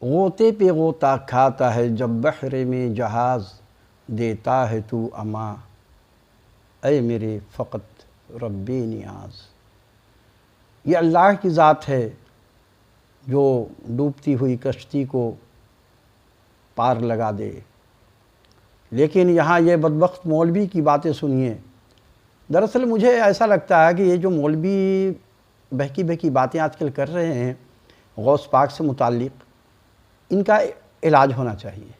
غوطے پہ غوطہ کھاتا ہے جب بحر میں جہاز دیتا ہے تو اما، اے میرے فقط رب نیاز۔ یہ اللہ کی ذات ہے جو ڈوبتی ہوئی کشتی کو پار لگا دے۔ لیکن یہاں یہ بدبخت مولوی کی باتیں سنیے۔ دراصل مجھے ایسا لگتا ہے کہ یہ جو مولوی بہکی بہکی باتیں آج کل کر رہے ہیں غوث پاک سے متعلق، ان کا علاج ہونا چاہیے۔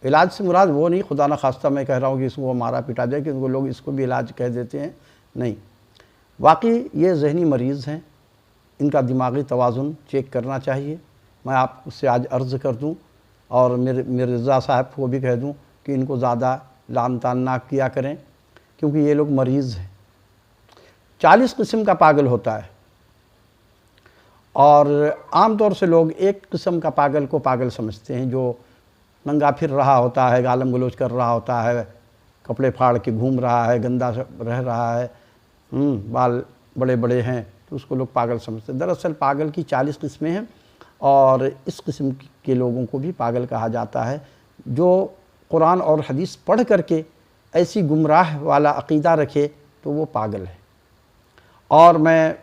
علاج سے مراد وہ نہیں، خدا نخواستہ میں کہہ رہا ہوں کہ اس کو مارا پیٹا دے، کہ ان کو لوگ اس کو بھی علاج کہہ دیتے ہیں، نہیں، واقعی یہ ذہنی مریض ہیں، ان کا دماغی توازن چیک کرنا چاہیے۔ میں آپ سے آج عرض کر دوں اور میرے رضا صاحب کو بھی کہہ دوں کہ ان کو زیادہ لعن طعن نہ کیا کریں، کیونکہ یہ لوگ مریض ہیں۔ 40 قسم کا پاگل ہوتا ہے، اور عام طور سے لوگ ایک قسم کا پاگل کو پاگل سمجھتے ہیں، جو ننگا پھر رہا ہوتا ہے، گالم گلوچ کر رہا ہوتا ہے، کپڑے پھاڑ کے گھوم رہا ہے، گندا رہ رہا ہے، بال بڑے بڑے ہیں، تو اس کو لوگ پاگل سمجھتے ہیں۔ دراصل پاگل کی 40 قسمیں ہیں، اور اس قسم کے لوگوں کو بھی پاگل کہا جاتا ہے، جو قرآن اور حدیث پڑھ کر کے ایسی گمراہ والا عقیدہ رکھے تو وہ پاگل ہے۔ اور میں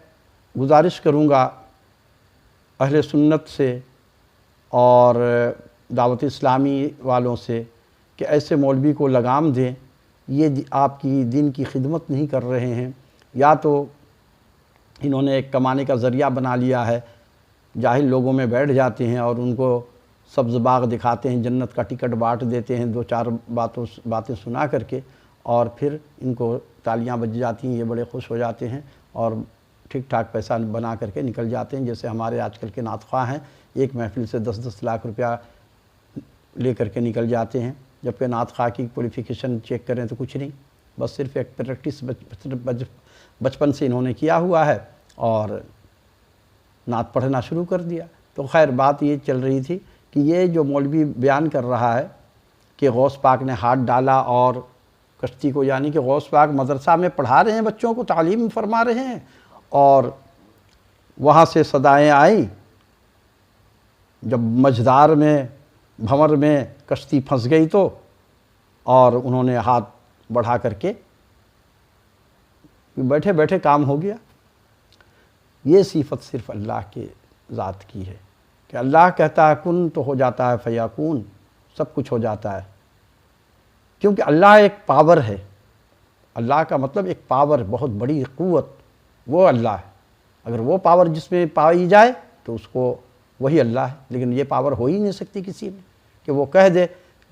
گزارش کروں گا اہل سنت سے اور دعوت اسلامی والوں سے کہ ایسے مولوی کو لگام دیں، یہ آپ کی دین کی خدمت نہیں کر رہے ہیں، یا تو انہوں نے ایک کمانے کا ذریعہ بنا لیا ہے، جاہل لوگوں میں بیٹھ جاتے ہیں اور ان کو سبز باغ دکھاتے ہیں، جنت کا ٹکٹ بانٹ دیتے ہیں، 2-4 باتیں سنا کر کے، اور پھر ان کو تالیاں بج جاتی ہیں، یہ بڑے خوش ہو جاتے ہیں اور ٹھیک ٹھاک پیسہ بنا کر کے نکل جاتے ہیں۔ جیسے ہمارے آج کل کے نعت خواہ ہیں، ایک محفل سے 10-10 لاکھ روپیہ لے کر کے نکل جاتے ہیں، جبکہ نعت خواہ کی کوالیفیکیشن چیک کریں تو کچھ نہیں، بس صرف ایک پریکٹس بچپن سے انہوں نے کیا ہوا ہے اور نعت پڑھنا شروع کر دیا۔ تو خیر بات یہ چل رہی تھی کہ یہ جو مولوی بیان کر رہا ہے کہ غوث پاک نے ہاتھ ڈالا اور کشتی کو، یعنی کہ غوث پاک مدرسہ میں پڑھا رہے ہیں، بچوں کو تعلیم فرما رہے ہیں، اور وہاں سے صدائیں آئیں جب مجدار میں بھنور میں کشتی پھنس گئی تو، اور انہوں نے ہاتھ بڑھا کر کے بیٹھے بیٹھے کام ہو گیا۔ یہ صفت صرف اللہ کے ذات کی ہے کہ اللہ کہتا ہے کن تو ہو جاتا ہے، فیکون، سب کچھ ہو جاتا ہے، کیونکہ اللہ ایک پاور ہے۔ اللہ کا مطلب ایک پاور، بہت بڑی قوت، وہ اللہ ہے۔ اگر وہ پاور جس میں پائی جائے تو اس کو وہی اللہ ہے، لیکن یہ پاور ہو ہی نہیں سکتی کسی میں کہ وہ کہہ دے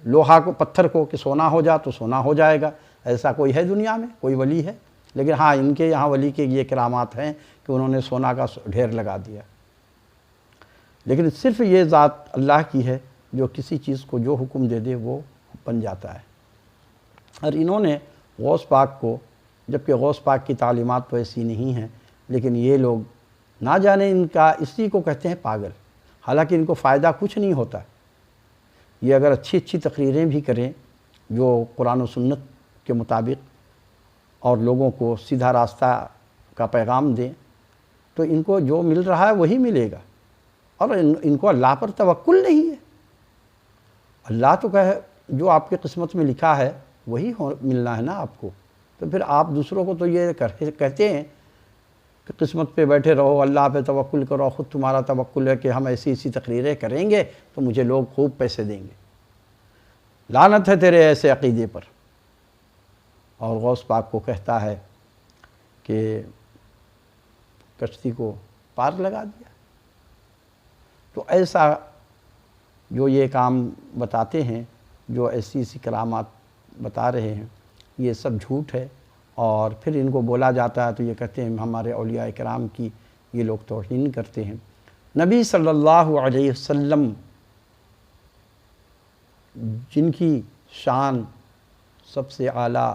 لوہا کو، پتھر کو کہ سونا ہو جا تو سونا ہو جائے گا۔ ایسا کوئی ہے دنیا میں؟ کوئی ولی ہے؟ لیکن ہاں، ان کے یہاں ولی کے یہ کرامات ہیں کہ انہوں نے سونا کا ڈھیر لگا دیا۔ لیکن صرف یہ ذات اللہ کی ہے جو کسی چیز کو جو حکم دے دے وہ بن جاتا ہے۔ اور انہوں نے غوث پاک کو، جبکہ غوث پاک کی تعلیمات تو ایسی نہیں ہیں، لیکن یہ لوگ نہ جانے ان کا، اسی کو کہتے ہیں پاگل، حالانکہ ان کو فائدہ کچھ نہیں ہوتا۔ یہ اگر اچھی اچھی تقریریں بھی کریں جو قرآن و سنت کے مطابق اور لوگوں کو سیدھا راستہ کا پیغام دیں، تو ان کو جو مل رہا ہے وہی ملے گا، اور ان کو اللہ پر توکل نہیں ہے۔ اللہ تو کہے جو آپ کے قسمت میں لکھا ہے وہی ملنا ہے نا آپ کو۔ تو پھر آپ دوسروں کو تو یہ کہتے ہیں کہ قسمت پہ بیٹھے رہو، اللہ پہ توکل کرو، خود تمہارا توکل ہے کہ ہم ایسی تقریریں کریں گے تو مجھے لوگ خوب پیسے دیں گے۔ لعنت ہے تیرے ایسے عقیدے پر۔ اور غوث پاک کو کہتا ہے کہ کشتی کو پار لگا دیا۔ تو ایسا جو یہ کام بتاتے ہیں، جو ایسی کرامات بتا رہے ہیں، یہ سب جھوٹ ہے، اور پھر ان کو بولا جاتا ہے تو یہ کہتے ہیں ہمارے اولیاء کرام کی یہ لوگ توہین کرتے ہیں۔ نبی صلی اللہ علیہ وسلم جن کی شان سب سے اعلیٰ،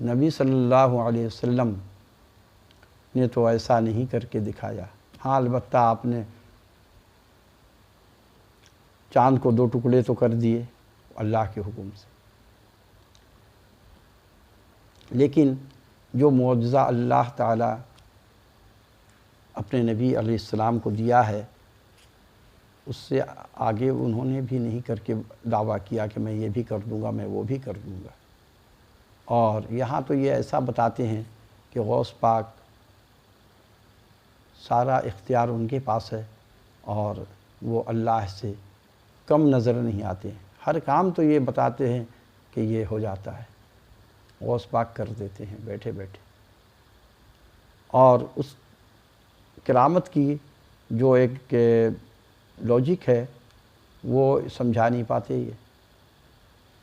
نبی صلی اللہ علیہ وسلم نے تو ایسا نہیں کر کے دکھایا۔ ہاں البتہ آپ نے چاند کو 2 ٹکڑے تو کر دیے اللہ کے حکم سے، لیکن جو معجزہ اللہ تعالیٰ اپنے نبی علیہ السلام کو دیا ہے اس سے آگے انہوں نے بھی نہیں کر کے دعویٰ کیا کہ میں یہ بھی کر دوں گا، میں وہ بھی کر دوں گا۔ اور یہاں تو یہ ایسا بتاتے ہیں کہ غوث پاک سارا اختیار ان کے پاس ہے اور وہ اللہ سے کم نظر نہیں آتے ہیں۔ ہر کام تو یہ بتاتے ہیں کہ یہ ہو جاتا ہے، غوث پاک کر دیتے ہیں بیٹھے بیٹھے۔ اور اس کرامت کی جو ایک لاجک ہے وہ سمجھا نہیں پاتے، یہ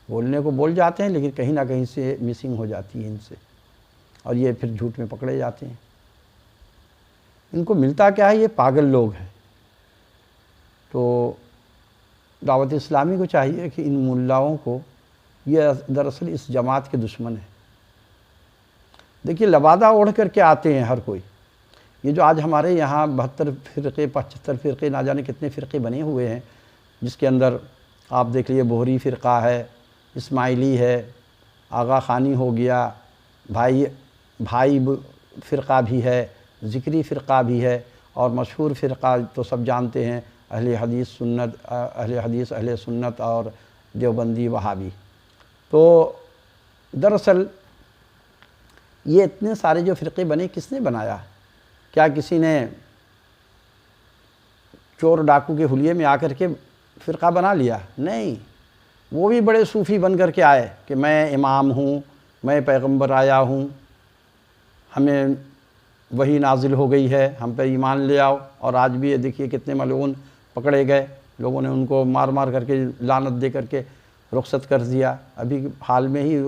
بولنے کو بول جاتے ہیں لیکن کہیں نہ کہیں سے مسنگ ہو جاتی ہے ان سے، اور یہ پھر جھوٹ میں پکڑے جاتے ہیں۔ ان کو ملتا کیا ہے؟ یہ پاگل لوگ ہیں۔ تو دعوت اسلامی کو چاہیے کہ ان ملاؤں کو، یہ دراصل اس جماعت کے دشمن ہیں۔ دیکھیے لبادہ اوڑھ کر کے آتے ہیں ہر کوئی۔ یہ جو آج ہمارے یہاں 72 فرقے 75 فرقے نہ جانے کتنے فرقے بنے ہوئے ہیں، جس کے اندر آپ دیکھ لیے بہری فرقہ ہے، اسماعیلی ہے، آغا خانی ہو گیا، بھائی فرقہ بھی ہے، ذکری فرقہ بھی ہے، اور مشہور فرقہ تو سب جانتے ہیں اہل حدیث اہل سنت اور دیوبندی وہابی۔ تو دراصل یہ اتنے سارے جو فرقے بنے کس نے بنایا؟ کیا کسی نے چور ڈاکو کے حلیے میں آ کر کے فرقہ بنا لیا؟ نہیں، وہ بھی بڑے صوفی بن کر کے آئے کہ میں امام ہوں، میں پیغمبر آیا ہوں، ہمیں وحی نازل ہو گئی ہے، ہم پہ ایمان لے آؤ۔ اور آج بھی یہ دیکھیے کتنے ملعون پکڑے گئے، لوگوں نے ان کو مار مار کر کے لعنت دے کر کے رخصت کر دیا۔ ابھی حال میں ہی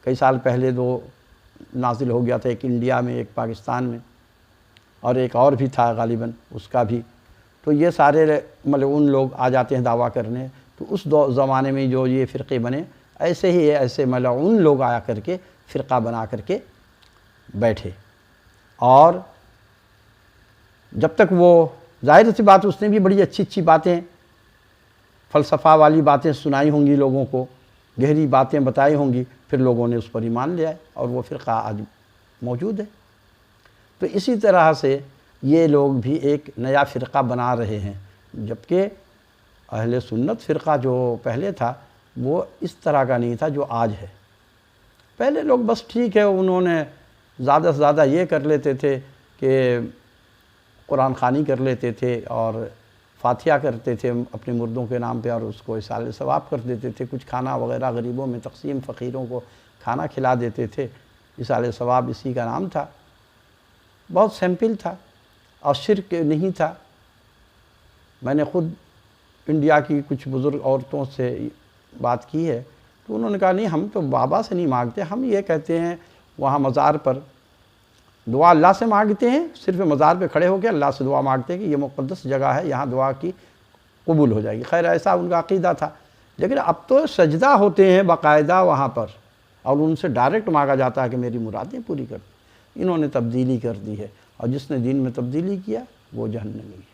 کئی سال پہلے دو نازل ہو گیا تھا، ایک انڈیا میں ایک پاکستان میں، اور ایک اور بھی تھا غالباً اس کا بھی۔ تو یہ سارے ملعون لوگ آ جاتے ہیں دعویٰ کرنے۔ تو اس زمانے میں جو یہ فرقے بنے، ایسے ہی ایسے ملعون لوگ آیا کر کے فرقہ بنا کر کے بیٹھے۔ اور جب تک وہ ظاہر سی بات، اس نے بھی بڑی اچھی اچھی باتیں، فلسفہ والی باتیں سنائی ہوں گی لوگوں کو، گہری باتیں بتائی ہوں گی، پھر لوگوں نے اس پر ایمان لے آئے اور وہ فرقہ آج موجود ہے۔ تو اسی طرح سے یہ لوگ بھی ایک نیا فرقہ بنا رہے ہیں، جبکہ اہل سنت فرقہ جو پہلے تھا وہ اس طرح کا نہیں تھا جو آج ہے۔ پہلے لوگ بس ٹھیک ہے، انہوں نے زیادہ سے زیادہ یہ کر لیتے تھے کہ قرآن خوانی کر لیتے تھے اور فاتحہ کرتے تھے اپنے مردوں کے نام پہ، اور اس کو اصالِ ثواب کر دیتے تھے، کچھ کھانا وغیرہ غریبوں میں تقسیم، فقیروں کو کھانا کھلا دیتے تھے، اصالِ ثواب اسی کا نام تھا۔ بہت سمپل تھا اور شرک نہیں تھا۔ میں نے خود انڈیا کی کچھ بزرگ عورتوں سے بات کی ہے، تو انہوں نے کہا نہیں، ہم تو بابا سے نہیں مانگتے، ہم یہ کہتے ہیں وہاں مزار پر دعا اللہ سے مانگتے ہیں، صرف مزار پہ کھڑے ہو کے اللہ سے دعا مانگتے ہیں کہ یہ مقدس جگہ ہے، یہاں دعا کی قبول ہو جائے گی۔ خیر ایسا ان کا عقیدہ تھا، لیکن اب تو سجدہ ہوتے ہیں باقاعدہ وہاں پر، اور ان سے ڈائریکٹ مانگا جاتا ہے کہ میری مرادیں پوری کر دیں۔ انہوں نے تبدیلی کر دی ہے، اور جس نے دین میں تبدیلی کیا وہ جہنمی ہے۔